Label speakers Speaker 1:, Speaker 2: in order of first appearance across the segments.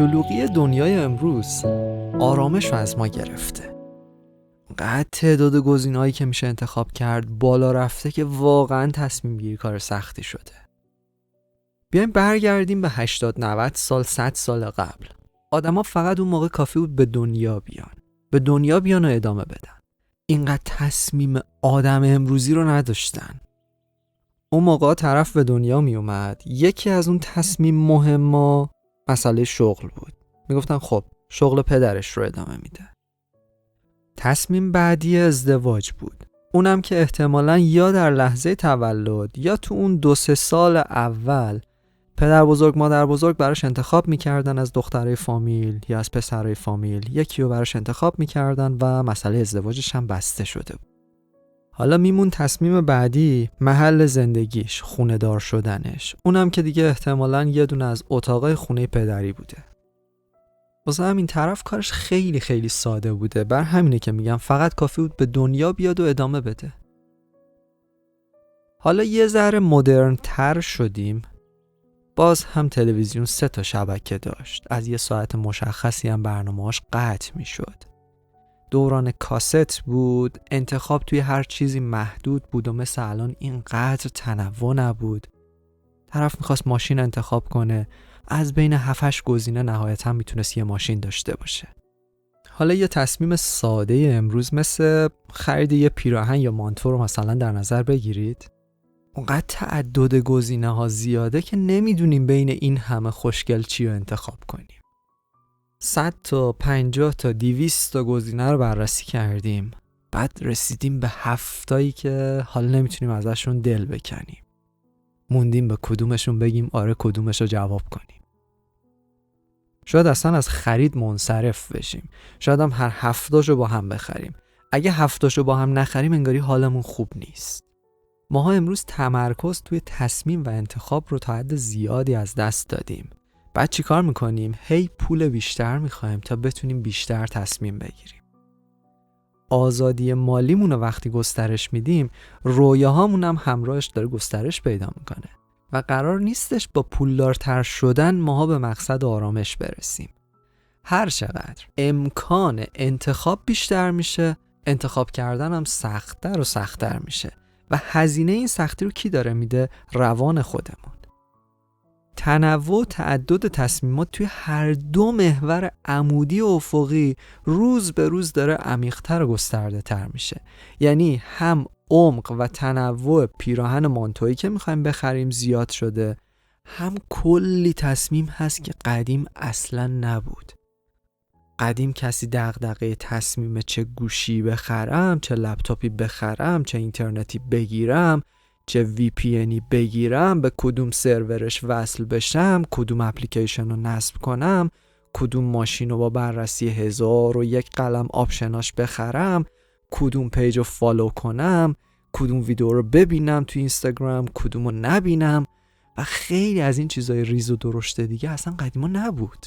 Speaker 1: شلوغی دنیای امروز آرامش رو از ما گرفته. قد تعداد گزینه‌هایی که میشه انتخاب کرد بالا رفته که واقعا تصمیم گیری کار سختی شده. بیایم برگردیم به 80-90 سال 100 سال قبل. آدما فقط اون موقع کافی بود به دنیا بیان و ادامه بدن. اینقدر تصمیم آدم امروزی رو نداشتن. اون موقع طرف به دنیا می اومد، یکی از اون تصمیم مهمه مسئله شغل بود. میگفتن خب شغل پدرش رو ادامه میده. تصمیم بعدی ازدواج بود. اونم که احتمالاً یا در لحظه تولد یا تو اون 2-3 سال اول پدر بزرگ مادر بزرگ براش انتخاب میکردن از دخترای فامیل یا از پسرای فامیل، یکی رو براش انتخاب میکردن و مسئله ازدواجش هم بسته شده بود. حالا میمون تصمیم بعدی، محل زندگیش، خونه دار شدنش. اونم که دیگه احتمالاً یه دونه از اتاقای خونه پدری بوده. واسه همین طرف کارش خیلی خیلی ساده بوده. بر همینه که میگم فقط کافی بود به دنیا بیاد و ادامه بده. حالا یه ذره مدرن تر شدیم. باز هم تلویزیون 3 تا شبکه داشت. از یه ساعت مشخصی هم برنامه‌اش قطع میشد. دوران کاست بود. انتخاب توی هر چیزی محدود بود و مثل الان اینقدر تنوع نبود. طرف میخواست ماشین انتخاب کنه، از بین 7-8 گزینه نهایتاً میتونست یه ماشین داشته باشه. حالا یه تصمیم ساده امروز مثل خرید یه پیراهن یا مانتو رو مثلا در نظر بگیرید. اونقدر تعدد گزینه ها زیاده که نمیدونیم بین این همه خوشگل چی رو انتخاب کنیم. 100 تا 50 تا 200 تا گزینه رو بررسی کردیم. بعد رسیدیم به 7 که حالا نمیتونیم ازشون دل بکنیم. موندیم به کدومشون بگیم آره کدومش رو جواب کنیم. شاید اصلا از خرید منصرف بشیم. شاید هم هر 7 رو با هم بخریم. اگه 7 رو با هم نخریم انگاری حالمون خوب نیست. ماها امروز تمرکز توی تصمیم و انتخاب رو تا حد زیادی از دست دادیم. بعد چی کار میکنیم؟ هی پول بیشتر میخوایم تا بتونیم بیشتر تصمیم بگیریم. آزادی مالیمون رو وقتی گسترش میدیم، رویاهامون هم همراهش داره گسترش پیدا میکنه و قرار نیستش با پولدارتر شدن ماها به مقصد آرامش برسیم. هر چقدر امکان انتخاب بیشتر میشه، انتخاب کردن هم سخت‌تر و سخت‌تر میشه و هزینه این سختی رو کی داره میده؟ روان خودمون. تنوع و تعدد تصمیمات توی هر 2 محور عمودی و افقی روز به روز داره عمیق‌تر و گسترده‌تر میشه. یعنی هم عمق و تنوع پیراهن مانتویی که میخوایم بخریم زیاد شده، هم کلی تصمیم هست که قدیم اصلا نبود. قدیم کسی دغدغه تصمیم چه گوشی بخرم، چه لپتاپی بخرم، چه اینترنتی بگیرم، چه VPNی بگیرم، به کدوم سرورش وصل بشم، کدوم اپلیکیشن رو نصب کنم، کدوم ماشین رو با بررسی 1001 قلم آپشناش بخرم، کدوم پیج رو فالو کنم، کدوم ویدیو رو ببینم تو اینستاگرام، کدوم رو نبینم و خیلی از این چیزای ریز و درشت دیگه اصلا قدیما نبود.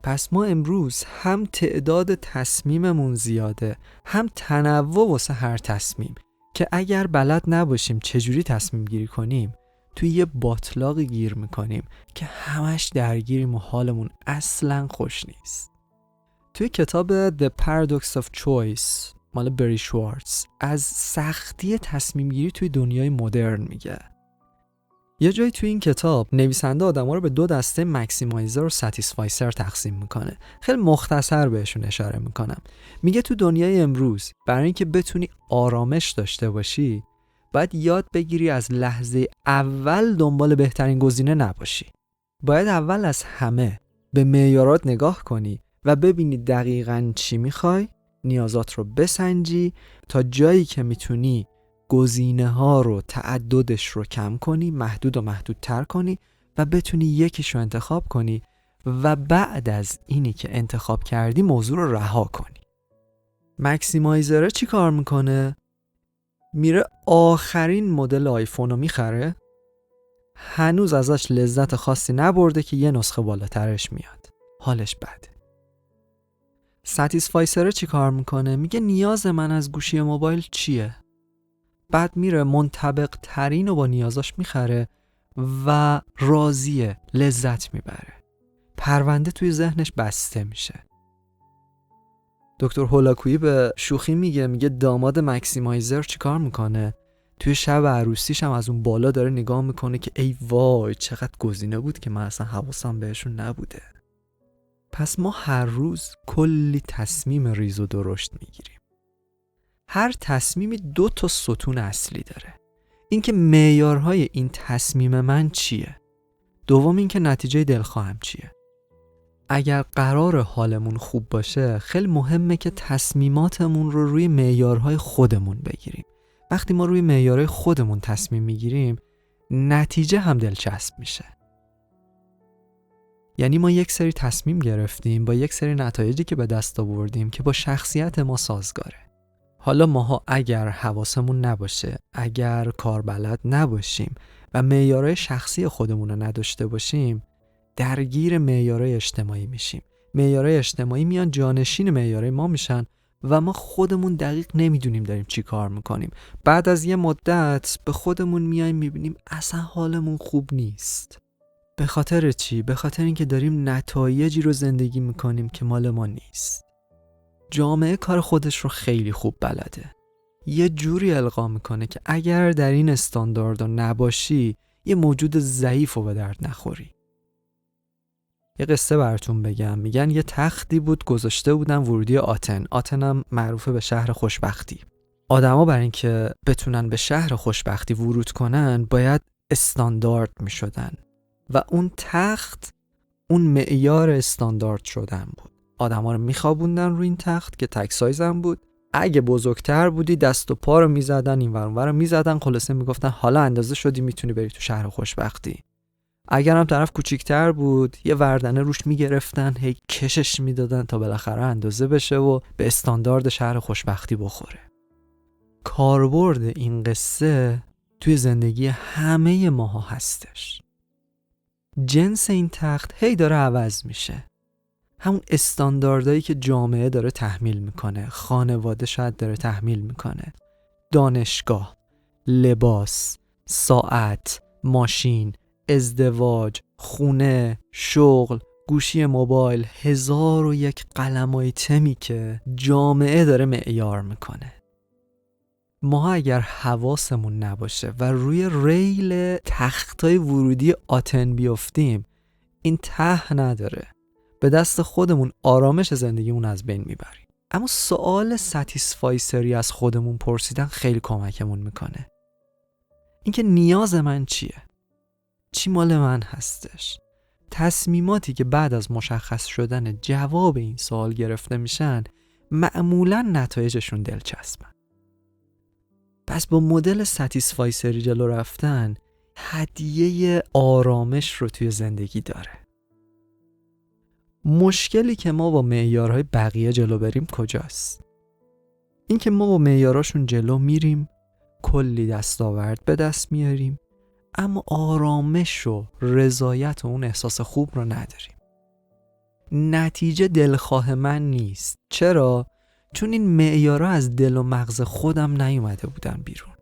Speaker 1: پس ما امروز هم تعداد تصمیممون زیاده، هم تنوع واسه هر تصمیم که اگر بلد نباشیم چجوری تصمیم گیری کنیم توی یه باطلاقی گیر میکنیم که همش درگیریم و حالمون اصلا خوش نیست. توی کتاب The Paradox of Choice مال بری شوارتز از سختی تصمیم گیری توی دنیای مدرن میگه. یه جایی توی این کتاب نویسنده آدم‌ها رو به 2 دسته مکسیمایزر و ساتیسفایسر تقسیم میکنه. خیلی مختصر بهشون اشاره میکنم. میگه تو دنیای امروز برای اینکه بتونی آرامش داشته باشی باید یاد بگیری از لحظه اول دنبال بهترین گزینه نباشی. باید اول از همه به معیارات نگاه کنی و ببینی دقیقاً چی میخوای، نیازات رو بسنجی تا جایی که میتونی گزینه ها رو تعددش رو کم کنی، محدود و محدودتر کنی و بتونی یکیش رو انتخاب کنی و بعد از اینی که انتخاب کردی موضوع رو رها کنی. مکسیمایزر چی کار میکنه؟ میره آخرین مدل آیفون رو میخره، هنوز ازش لذت خاصی نبرده که یه نسخه بالاترش میاد، حالش بده. ساتیسفایسر چی کار میکنه؟ میگه نیاز من از گوشی موبایل چیه؟ بعد میره منطبق ترین رو با نیازاش میخره و راضیه، لذت میبره. پرونده توی ذهنش بسته میشه. دکتر هولاکویی به شوخی میگه داماد مکسیمایزر چیکار میکنه؟ توی شب عروسیش هم از اون بالا داره نگاه میکنه که ای وای چقدر گزینه بود که من اصلا حواسم بهشون نبوده. پس ما هر روز کلی تصمیم ریز و درشت میگیریم. هر تصمیمی 2 ستون اصلی داره. اینکه معیارهای این تصمیم من چیه؟ دوم اینکه نتیجه دلخواهم چیه؟ اگر قرار حالمون خوب باشه خیلی مهمه که تصمیماتمون رو روی معیارهای خودمون بگیریم. وقتی ما روی معیارهای خودمون تصمیم میگیریم نتیجه هم دلچسب میشه. یعنی ما یک سری تصمیم گرفتیم با یک سری نتایجی که به دست آوردیم که با شخصیت ما سازگاره. حالا ماها اگر حواسمون نباشه، اگر کاربلد نباشیم و معیارهای شخصی خودمون رو نداشته باشیم درگیر معیارهای اجتماعی میشیم. معیارهای اجتماعی میان جانشین معیارهای ما میشن و ما خودمون دقیق نمیدونیم داریم چی کار میکنیم. بعد از یه مدت به خودمون میایم میبینیم اصلا حالمون خوب نیست. به خاطر چی؟ به خاطر اینکه داریم نتایجی رو زندگی میکنیم که مال ما نیست. جامعه کار خودش رو خیلی خوب بلده. یه جوری القا میکنه که اگر در این استانداردها نباشی یه موجود ضعیف و به درد نخوری. یه قصه براتون بگم. میگن یه تختی بود گذاشته بودن ورودی آتن. آتن هم معروفه به شهر خوشبختی. آدما برای اینکه بتونن به شهر خوشبختی ورود کنن باید استاندارد میشدن و اون تخت اون معیار استاندارد شدن بود. آدما رو میخوابوندن روی این تخت که تک سایز هم بود. اگه بزرگتر بودی دست و پا رو میزدن، این ور اون ور رو میزدن، خلاصه میگفتن حالا اندازه شدی میتونی بری تو شهر خوشبختی. اگر هم طرف کوچیک‌تر بود یه وردنه روش میگرفتن، هی کشش میدادن تا بالاخره اندازه بشه و به استاندارد شهر خوشبختی بخوره. کاربرد این قصه توی زندگی همه ماها هستش. جنس این تخت هی داره عوض میشه. همون استانداردهایی که جامعه داره تحمیل میکنه، خانواده شاید داره تحمیل میکنه، دانشگاه، لباس، ساعت، ماشین، ازدواج، خونه، شغل، گوشی موبایل، 1001 قلم آیتمی که جامعه داره معیار میکنه. ما اگر حواسمون نباشه و روی ریل تختای ورودی آتن بیافتیم این ته نداره. به دست خودمون آرامش زندگیمون از بین میبریم. اما سوال ساتیسفایسری از خودمون پرسیدن خیلی کمکمون میکنه. اینکه نیاز من چیه؟ چی مال من هستش؟ تصمیماتی که بعد از مشخص شدن جواب این سوال گرفته میشن معمولاً نتایجشون دلچسبن. پس با مدل ساتیسفایسری جلو رفتن هدیه آرامش رو توی زندگی داره. مشکلی که ما با معیارهای بقیه جلو بریم کجاست؟ این که ما با معیاراشون جلو میریم، کلی دستاورد به دست میاریم، اما آرامش و رضایت و اون احساس خوب رو نداریم. نتیجه دلخواه من نیست. چرا؟ چون این معیارها از دل و مغز خودم نیومده بودن بیرون.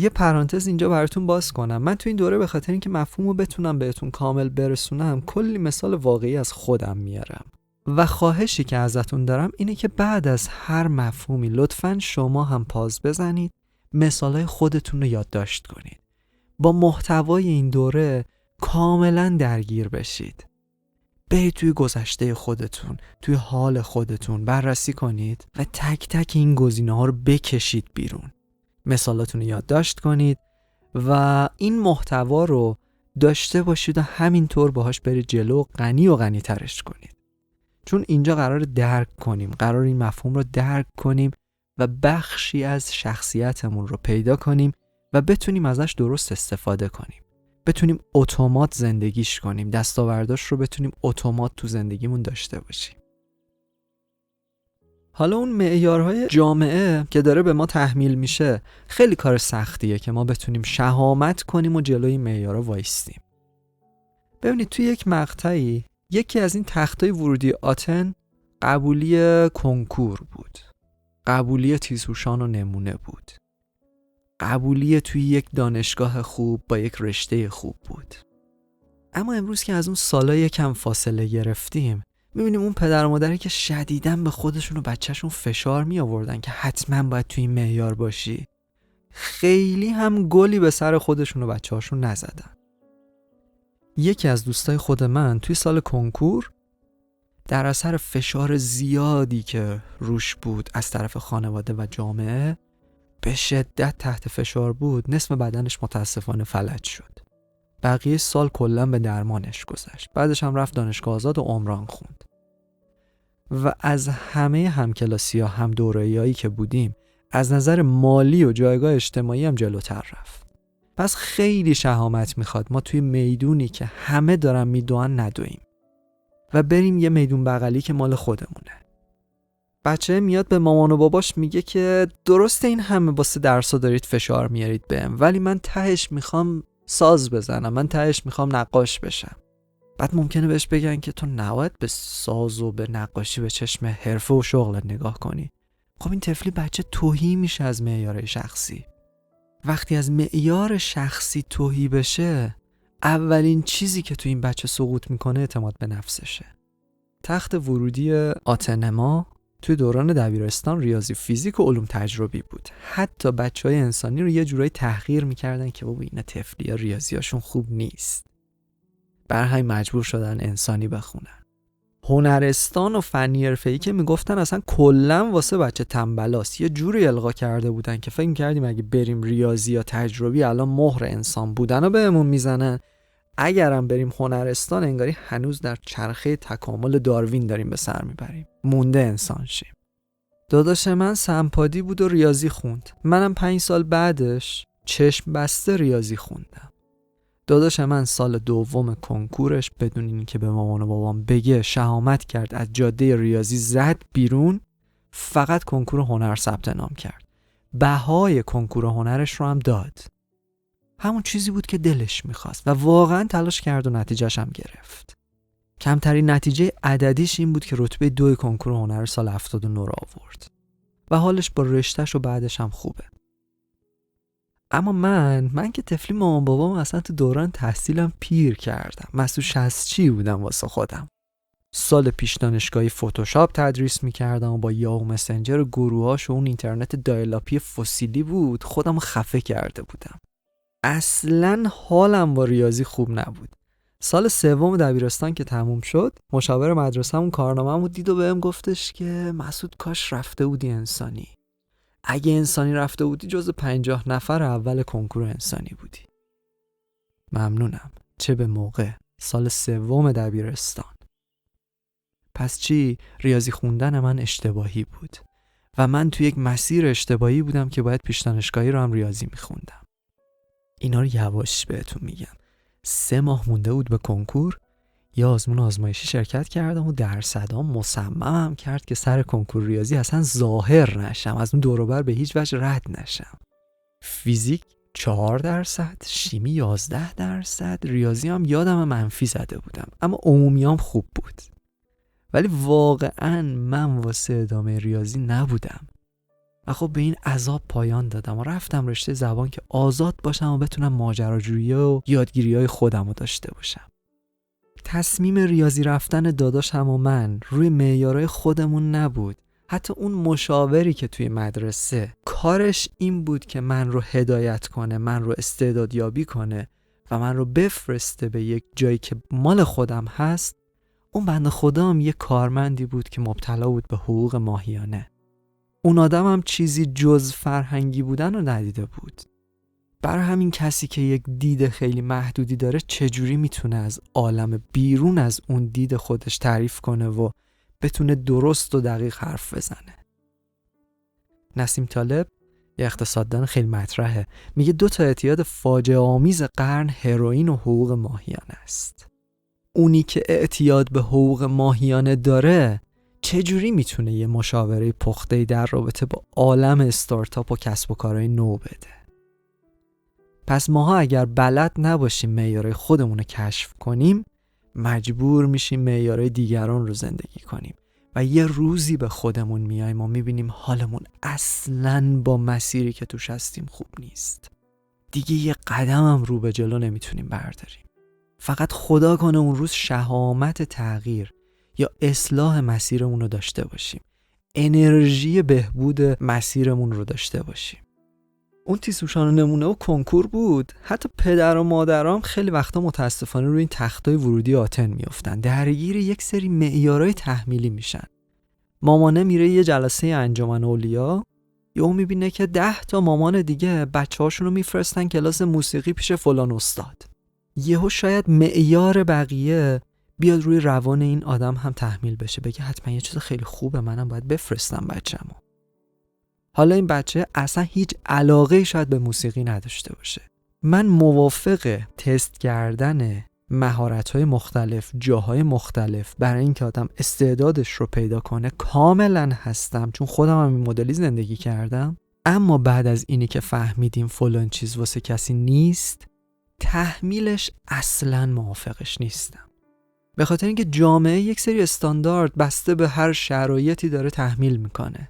Speaker 1: یه پرانتز اینجا براتون باز کنم. من تو این دوره به خاطر اینکه مفهومو بتونم بهتون کامل برسونم کلی مثال واقعی از خودم میارم و خواهشی که ازتون دارم اینه که بعد از هر مفهومی لطفاً شما هم پاز بزنید، مثالای خودتون رو یادداشت کنید. با محتوای این دوره کاملا درگیر بشید. برید توی گذشته خودتون، توی حال خودتون بررسی کنید و تک تک این گزینه‌ها رو بکشید بیرون. مثالاتون رو یادداشت کنید و این محتوا رو داشته باشید و همینطور باهاش برید جلو، غنی و غنی ترش کنید. چون اینجا قرار درک کنیم، قرار این مفهوم رو درک کنیم و بخشی از شخصیتمون رو پیدا کنیم و بتونیم ازش درست استفاده کنیم. بتونیم اتومات زندگیش کنیم، دستاورداش رو بتونیم اتومات تو زندگیمون داشته باشیم. حالا اون معیارهای جامعه که داره به ما تحمیل میشه خیلی کار سختیه که ما بتونیم شهامت کنیم و جلوی معیارها وایستیم. ببینید توی یک مقطعی یکی از این تختای ورودی آتن قبولی کنکور بود، قبولی تیزهوشان و نمونه بود، قبولی توی یک دانشگاه خوب با یک رشته خوب بود. اما امروز که از اون سالا یکم فاصله گرفتیم، میبینیم اون پدر و مادری که شدیداً به خودشون و بچهشون فشار می آوردن که حتما باید توی این معیار باشی، خیلی هم گلی به سر خودشون و بچه‌هاشون نزدن. یکی از دوستای خود من توی سال کنکور در اثر فشار زیادی که روش بود از طرف خانواده و جامعه، به شدت تحت فشار بود، نصف بدنش متاسفانه فلج شد. بقیه سال کلاً به درمانش گذشت. بعدش هم رفت دانشگاه آزاد و عمران خوند. و از همه همکلاسی‌ها هم دوره‌ایایی که بودیم، از نظر مالی و جایگاه اجتماعی هم جلوتر رفت. پس خیلی شهامت میخواد ما توی میدونی که همه دارن میدوئن ندویم و بریم یه میدون بغلی که مال خودمونه. بچه میاد به مامان و باباش میگه که درسته این همه واسه درسا دارید فشار میارید بهم، ولی من تهش میخوام ساز بزنم، من تهش میخوام نقاش بشم. بعد ممکنه بهش بگن که تو نباید به ساز و به نقاشی به چشم حرفه و شغل نگاه کنی. خب این طفلی بچه تهی میشه از معیار شخصی. وقتی از معیار شخصی تهی بشه، اولین چیزی که تو این بچه سقوط میکنه اعتماد به نفسشه. تخت ورودی آتنما توی دوران دبیرستان ریاضی، فیزیک و علوم تجربی بود. حتی بچهای انسانی رو یه جورایی تحقیر میکردن که بابا اینا طفلی‌ها ریاضیاشون خوب نیست. برای همین مجبور شدن انسانی بخونن. هنرستان و فنی حرفه‌ای که میگفتن اصلا کلا واسه بچه تنبلاست، یه جوری القا کرده بودن که فکر کردیم اگه بریم ریاضی یا تجربی الان مهر انسان بودن رو بهمون میزنن. اگرم بریم هنرستان انگاری هنوز در چرخه تکامل داروین داریم به سر میبریم، مونده انسان شیم. داداش من سمپادی بود و ریاضی خوند. منم 5 سال بعدش چشم بسته ریاضی خوندم. داداش من سال دوم کنکورش بدون این که به مامان و بابام بگه شهامت کرد، از جاده ریاضی زد بیرون، فقط کنکور هنر ثبت نام کرد. بهای کنکور هنرش رو هم داد. همون چیزی بود که دلش میخواست و واقعا تلاش کرد و نتیجهش هم گرفت. کمترین نتیجه عددیش این بود که رتبه 2 کنکور هنر سال 79 رو آورد و حالش با رشتهش و بعدش هم خوبه. اما من که طفلی مامان بابام اصلا تو دوران تحصیلم پیر کردم. مسئول 60 بودم واسه خودم. سال پیش دانشگاهی فتوشاپ تدریس میکردم و با یاهو مسنجر و گروهاش و اون اینترنت دایلاپی فسیلی بود خودم خفه کرده بودم. اصلا حالم با ریاضی خوب نبود. سال سوم دبیرستان که تموم شد، مشاور مدرسه‌مون کارنامه‌مو دید و بهم گفتش که مسعود کاش رفته بودی انسانی. اگه انسانی رفته بودی جز 50 نفر اول کنکور انسانی بودی. ممنونم. چه به موقع. سال سوم دبیرستان. پس چی؟ ریاضی خوندن من اشتباهی بود و من توی یک مسیر اشتباهی بودم که باید پیش دانشگاهی رو هم ریاضی میخوندم. اینا رو یواش بهتون میگم. 3 ماه مونده بود به کنکور، یا آزمایشی شرکت کردم و درصدام مصممم کرد که سر کنکور ریاضی اصلا ظاهر نشم، از اون دور و بر به هیچ وجه رد نشم. فیزیک 4%، شیمی 11%، ریاضی هم یادم منفی زده بودم، اما عمومیام خوب بود. ولی واقعا من واسه ادامه ریاضی نبودم و خب به این عذاب پایان دادم و رفتم رشته زبان که آزاد باشم و بتونم ماجراجویی و یادگیری‌های خودم رو داشته باشم. تصمیم ریاضی رفتن داداشم و من روی معیارهای خودمون نبود. حتی اون مشاوری که توی مدرسه کارش این بود که من رو هدایت کنه، من رو استعدادیابی کنه و من رو بفرسته به یک جایی که مال خودم هست، اون بنده خدا هم یه کارمندی بود که مبتلا بود به حقوق ماهیانه. اون آدم هم چیزی جز فرهنگی بودن رو ندیده بود. برای همین کسی که یک دید خیلی محدودی داره چجوری میتونه از عالم بیرون از اون دید خودش تعریف کنه و بتونه درست و دقیق حرف بزنه؟ نسیم طالب، یه اقتصاددان خیلی مطرحه، میگه 2 اعتیاد فاجعه آمیز قرن هروئین و حقوق ماهیانه است. اونی که اعتیاد به حقوق ماهیانه داره چجوری میتونه یه مشاوره پخته‌ای در رابطه با عالم استارتاپ و کسب و کارهای نو بده؟ پس ماها اگر بلد نباشیم معیارهای خودمون رو کشف کنیم، مجبور میشیم معیارهای دیگران رو زندگی کنیم و یه روزی به خودمون میایم و میبینیم حالمون اصلاً با مسیری که توش هستیم خوب نیست. دیگه یه قدم هم رو به جلو نمیتونیم برداریم. فقط خدا کنه اون روز شهامت تغییر یا اصلاح مسیرمون رو داشته باشیم، انرژی بهبود مسیرمون رو داشته باشیم. اون تیزهوشان نمونه و کنکور بود. حتی پدر و مادرام خیلی وقتا متاسفانه روی این تختای ورودی آتن میافتن، درگیر یک سری معیارهای تحمیلی میشن. مامانه میره یه جلسه انجمن اولیا، یهو میبینه که 10 تا مامان دیگه بچه‌هاشون رو میفرستن کلاس موسیقی پیش فلان استاد. یهو شاید معیار بقیه بیاد روی روان این آدم هم تحمیل بشه، بگه حتما یه چیز خیلی خوبه، منم باید بفرستم بچه‌مو. حالا این بچه اصلا هیچ علاقه‌ای شاید به موسیقی نداشته باشه. من موافق تست کردن مهارت‌های مختلف، جاهای مختلف برای اینکه آدم استعدادش رو پیدا کنه کاملا هستم، چون خودم هم این مدلی زندگی کردم. اما بعد از اینی که فهمیدیم فلان چیز واسه کسی نیست، تحمیلش اصلا موافقش نیستم. به خاطر اینکه جامعه یک سری استاندارد بسته به هر شرایطی داره تحمیل میکنه.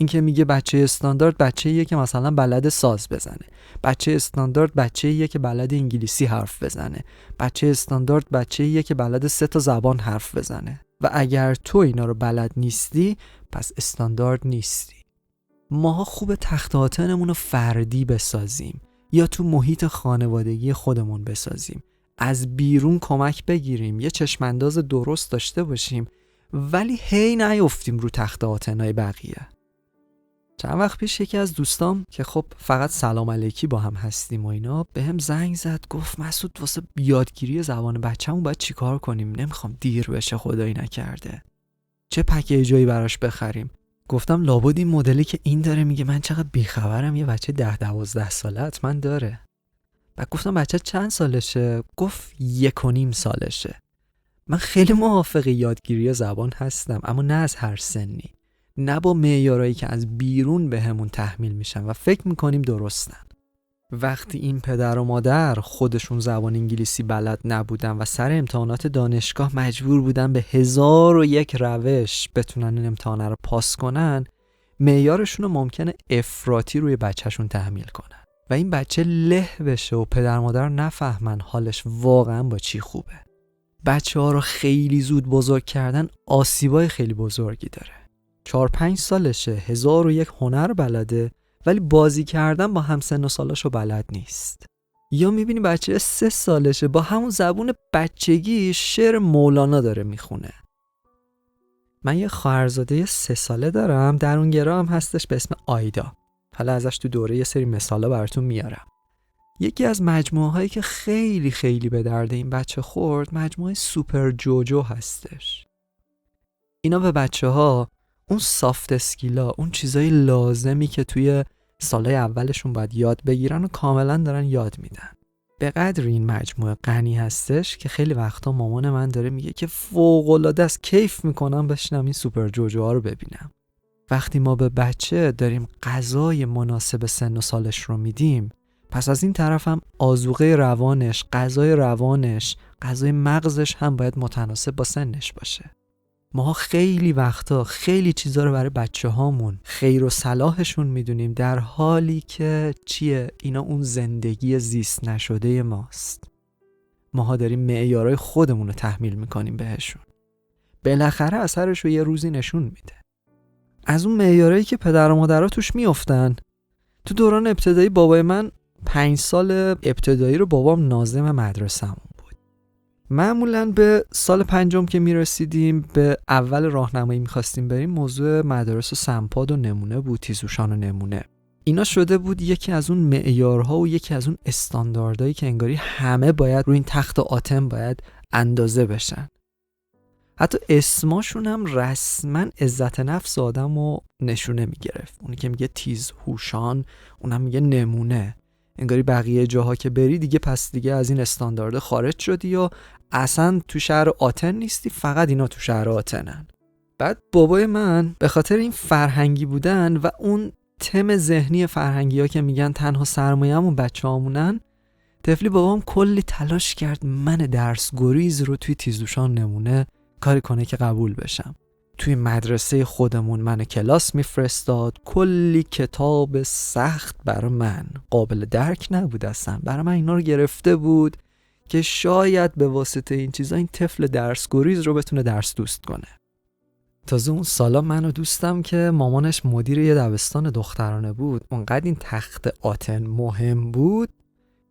Speaker 1: این که میگه بچه استاندارد بچه‌ایه که مثلا بلد ساز بزنه، بچه استاندارد بچه‌ایه که بلد انگلیسی حرف بزنه، بچه استاندارد بچه‌ایه که بلد 3 تا زبان حرف بزنه. و اگر تو اینا رو بلد نیستی پس استاندارد نیستی. ماها خوب تخت آتنمون رو فردی بسازیم یا تو محیط خانوادگی خودمون بسازیم، از بیرون کمک بگیریم، یه چشمانداز درست داشته باشیم، ولی هی نیفتیم رو تخت آتنای بقیه. چند وقت پیش یکی از دوستام که خب فقط سلام علیکی با هم هستیم و اینا، به هم زنگ زد، گفت مسعود واسه یادگیری زبان بچه‌مون باید چی کار کنیم؟ نمیخوام دیر بشه خدایی نکرده، چه پکیجایی براش بخریم؟ گفتم لابد این مدلی که این داره میگه من چقدر بیخبرم، یه بچه 10-12 ساله حتما داره. بعد گفتم بچه چند سالشه؟ گفت 1.5 سالشه. من خیلی موافق یادگیری زبان هستم، اما نه از هر سنی، نه با معیارایی که از بیرون بهمون تحمیل میشن و فکر میکنیم درستن. وقتی این پدر و مادر خودشون زبان انگلیسی بلد نبودن و سر امتحانات دانشگاه مجبور بودن به 1001 روش بتونن این امتحانه رو پاس کنن، معیارشون رو ممکنه افراطی روی بچهشون تحمیل کنن و این بچه له بشه و پدر مادر نفهمن حالش واقعا با چی خوبه. بچه ها رو خیلی زود بزرگ کردن آسیبای خیلی بزرگی داره. 4-5 سالشه، 1001 هنر بلده، ولی بازی کردن با همسن و سالاشو بلد نیست. یا میبینی بچه 3 سالشه با همون زبون بچگی شعر مولانا داره میخونه. من یه خواهرزاده 3 ساله دارم، درونگرا هم هستش به اسم آیدا. حالا ازش تو دوره یه سری مثالا براتون میارم. یکی از مجموعه هایی که خیلی خیلی به درد این بچه خورد مجموعه سوپر جوجو هستش. اینا به بچه ها اون سافت اسکیلا، اون چیزای لازمی که توی سالهای اولشون باید یاد بگیرن و کاملا دارن یاد میدن. به قدر این مجموعه غنی هستش که خیلی وقتا مامان من داره میگه که فوق‌العاده است، کیف میکنم بشینم این سوپر جوجوها رو ببینم. وقتی ما به بچه داریم غذای مناسب سن و سالش رو میدیم، پس از این طرف هم آذوقه روانش، غذای روانش، غذای مغزش هم باید متناسب با سنش باشه. ما خیلی وقتا خیلی چیزا رو برای بچه هامون خیر و صلاحشون میدونیم، در حالی که چیه؟ اینا اون زندگی زیست نشده ماست. ماها داریم معیارهای خودمون رو تحمیل میکنیم بهشون. بالاخره اثرش رو یه روزی نشون میده. از اون معیارهایی که پدر و مادرها توش میافتن. تو دوران ابتدایی بابای من 5 سال ابتدایی رو بابام ناظم مدرسه‌مون بود. معمولاً به سال 5 که میرسیدیم به اول راهنمایی میخواستیم بریم، موضوع مدارس و سمپاد و نمونه بود، تیزهوشان و نمونه. اینا شده بود یکی از اون معیارها و یکی از اون استانداردهایی که انگاری همه باید روی این تخت آتن باید اندازه بشن. حتی اسماشون هم رسما عزت نفس آدمو نشونه میگرفت. اونی که میگه تیزهوشان، اونم میگه نمونه. انگاری بقیه جاها که بری دیگه پس دیگه از این استاندارد خارج شدی و اصلا تو شهر آتن نیستی، فقط اینا تو شهر آتنن. بعد بابای من به خاطر این فرهنگی بودن و اون تم ذهنی فرهنگی ها که میگن تنها سرمایه‌مون بچه‌هامونن، طفلی بابام کلی تلاش کرد من درس گریز رو توی تیزهوشان نمونه کاری کنه که قبول بشم. توی مدرسه خودمون من کلاس میفرستاد، کلی کتاب سخت برای من قابل درک نبود، اصلا برای من اینا رو گرفته بود که شاید به واسطه این چیزا این طفل درس گریز رو بتونه درس دوست کنه. تازه اون سالا من و دوستم که مامانش مدیر یه دبستان دخترانه بود، اونقدر این تخت آتن مهم بود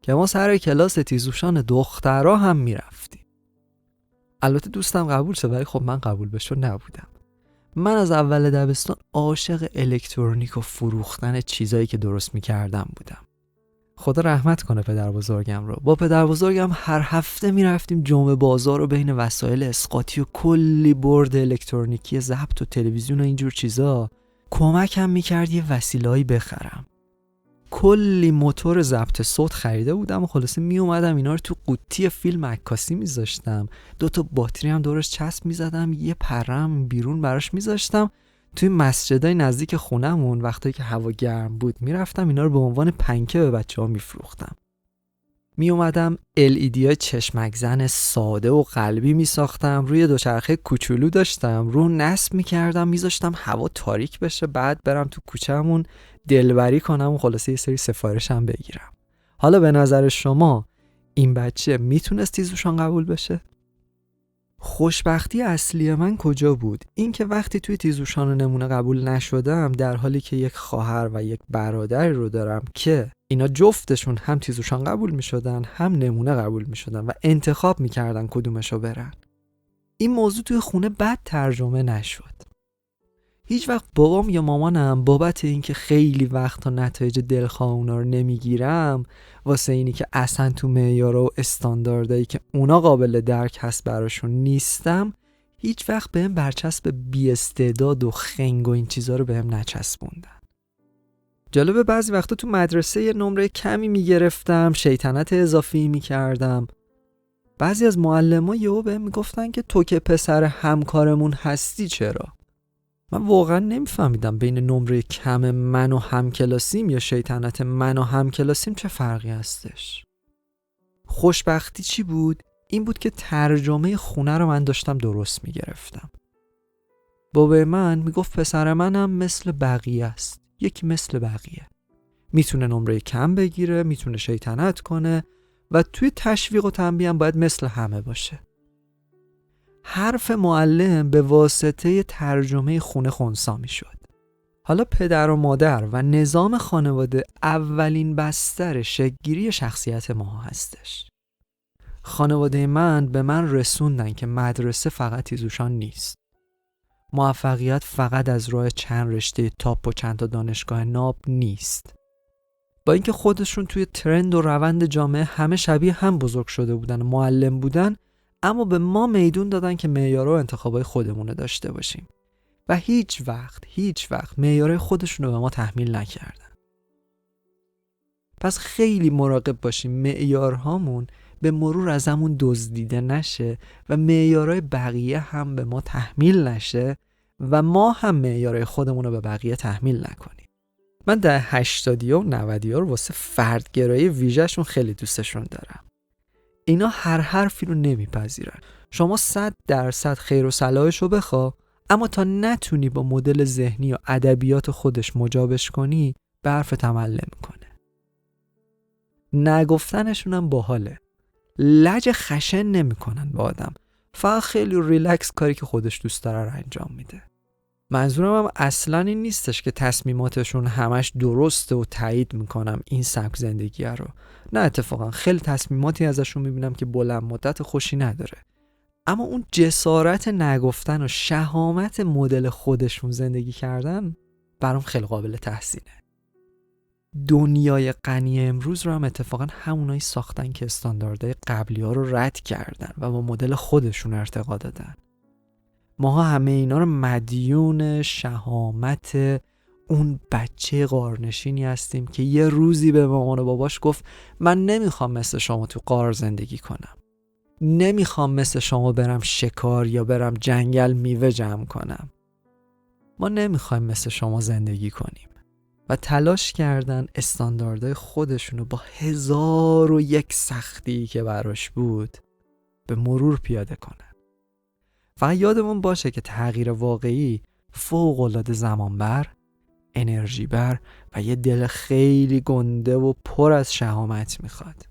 Speaker 1: که ما سر کلاس تیزوشان دخترها هم میرفتیم. البته دوستم قبول شد ولی خب من قبول بشو نبودم. من از اول دبستان عاشق الکترونیک و فروختن چیزایی که درست میکردم بودم. خدا رحمت کنه پدر بزرگم رو. با پدر بزرگم هر هفته میرفتیم جمعه بازار رو بین وسایل اسقاطی و کلی برد الکترونیکی ضبط و تلویزیون و اینجور چیزا کمکم میکرد یه وسیله‌ای بخرم. کلی موتور ضبط صوت خریده بودم و خلاصه می اومدم اینا رو تو قوطی فیلم عکاسی میذاشتم، 2 باتری هم دورش چسب میزدم، یه پرم بیرون براش میذاشتم. توی مسجدای نزدیک خونمون وقتی که هوا گرم بود میرفتم اینا رو به عنوان پنکه به بچه‌ها میفروختم. می اومدم LED های چشمک زن ساده و قلبی میساختم، روی دوچرخه کوچولو داشتم، رو نصب میکردم، میذاشتم هوا تاریک بشه، بعد برم تو کوچه‌مون دلبری کنم و خلاصه یه سری سفارشم بگیرم. حالا به نظر شما این بچه میتونست تیزوشان قبول بشه؟ خوشبختی اصلی من کجا بود؟ این که وقتی توی تیزوشان نمونه قبول نشدم، در حالی که یک خواهر و یک برادری رو دارم که اینا جفتشون هم تیزوشان قبول می شدن هم نمونه قبول می شدن و انتخاب می کردن کدومشو برن. این موضوع توی خونه بد ترجمه نشد. هیچ وقت بابام یا مامانم بابت این که خیلی وقتا نتایج دلخواه اونا رو نمیگیرم، واسه اینی که اصلا تو معیارا و استانداردایی که اونا قابل درک هست براشون نیستم، هیچ وقت بهم برچسب بی‌استعداد و خنگ و این چیزا رو بهم نچسبوندن. جالبه بعضی وقتا تو مدرسه یه نمره کمی میگرفتم، شیطنت اضافی میکردم. بعضی از معلم‌ها یهو بهم میگفتن که تو که پسر همکارمون هستی چرا؟ من واقعا نمیفهمیدم بین نمره کم من و همکلاسیم یا شیطنت من و همکلاسیم چه فرقی هستش. خوشبختی چی بود؟ این بود که ترجمه خونه رو من داشتم درست میگرفتم. بابا من میگفت پسر منم مثل بقیه است، یکی مثل بقیه، میتونه نمره کم بگیره، میتونه شیطنت کنه و توی تشویق و تنبیه هم باید مثل همه باشه. حرف معلم به واسطه ترجمه خونه خنثی می شد. حالا پدر و مادر و نظام خانواده اولین بستر شکل‌گیری شخصیت ما هستش. خانواده من به من رسوندن که مدرسه فقط تیزوشان نیست. موفقیت فقط از راه چند رشته تاپ و چند تا دانشگاه ناب نیست. با اینکه خودشون توی ترند و روند جامعه همه شبیه هم بزرگ شده بودن و معلم بودن، اما به ما میدون دادن که معیارها و انتخابای خودمون رو داشته باشیم و هیچ وقت معیارهای خودشون رو به ما تحمیل نکردن. پس خیلی مراقب باشیم معیارهامون به مرور ازمون دزدیده نشه و معیارهای بقیه هم به ما تحمیل نشه و ما هم معیارهای خودمون رو به بقیه تحمیل نکنیم. من در 80 و 90 رو واسه فردگرایی ویژه‌شون خیلی دوستشون دارم. اینا هر حرفی رو نمیپذیرن. شما 100% خیر و صلاحش رو بخوا، اما تا نتونی با مدل ذهنی و ادبیات خودش مجابش کنی به حرفت عمل نمیکنه. نگفتنشون هم باحاله. لج خشن نمیکنن با آدم، فقط خیلی ریلکس کاری که خودش دوست داره رو انجام میده. منظورم هم اصلا این نیستش که تصمیماتشون همش درسته و تایید میکنم این سبک زندگی رو. نه، اتفاقا خیلی تصمیماتی ازشون میبینم که بلند مدت خوشی نداره، اما اون جسارت نگفتن و شهامت مدل خودشون زندگی کردن برام خیلی قابل تحسینه. دنیای غنی امروز رو هم اتفاقا همونایی ساختن که استانداردهای قبلی ها رو رد کردن و با مدل خودشون ارتقا دادن. ماها همه اینا رو مدیون شهامت اون بچه غارنشینی هستیم که یه روزی به مامان و باباش گفت من نمیخوام مثل شما تو غار زندگی کنم، نمیخوام مثل شما برم شکار یا برم جنگل میوه جمع کنم. ما نمیخوایم مثل شما زندگی کنیم و تلاش کردن استانداردهای خودشونو با 1001 سختی که براش بود به مرور پیاده کنن. فقط یادمون باشه که تغییر واقعی فوق‌العاده زمانبر، انرژی بر و یه دل خیلی گنده و پر از شهامت میخواد.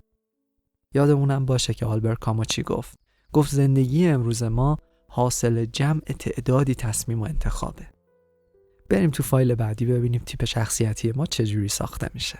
Speaker 1: یادمونم باشه که آلبرت کامو چی گفت. گفت زندگی امروز ما حاصل جمع تعدادی تصمیم و انتخابه. بریم تو فایل بعدی ببینیم تیپ شخصیتی ما چجوری ساخته میشه.